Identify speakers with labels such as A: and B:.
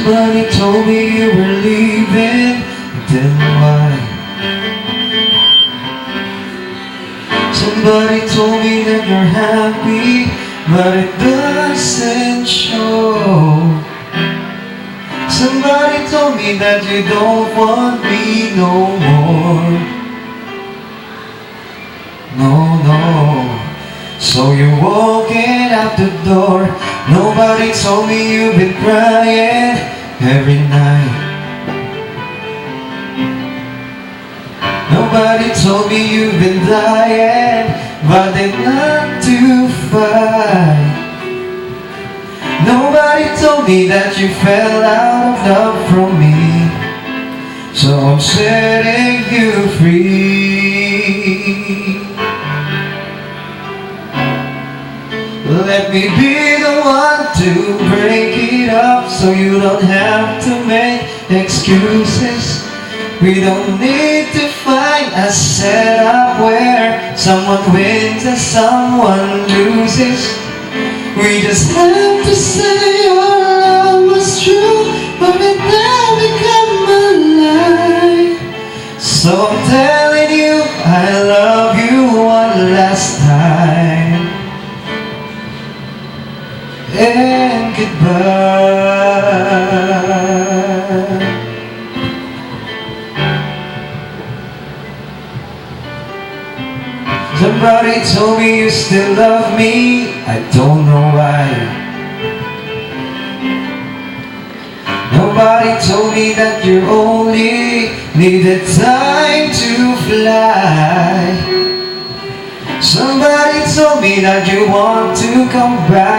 A: Somebody told me you were leaving, then why? Somebody told me that you're happy, but it doesn't show. Somebody told me that you don't want me no more. No, no. So you're walking out the door. Nobody told me you've been crying every night. Nobody told me you've been dying, but they're not to fight. Nobody told me that you fell out of love from me. So I'm setting you free. Let me be the one to break it up, so you don't have to make excuses. We don't need to find a setup where someone wins and someone loses. We just have to say our love was true, but it never became a lie. So I'm telling you I love you one last time, and goodbye. Somebody told me you still love me, I don't know why. Nobody told me that you only needed time to fly. Somebody told me that you want to come back.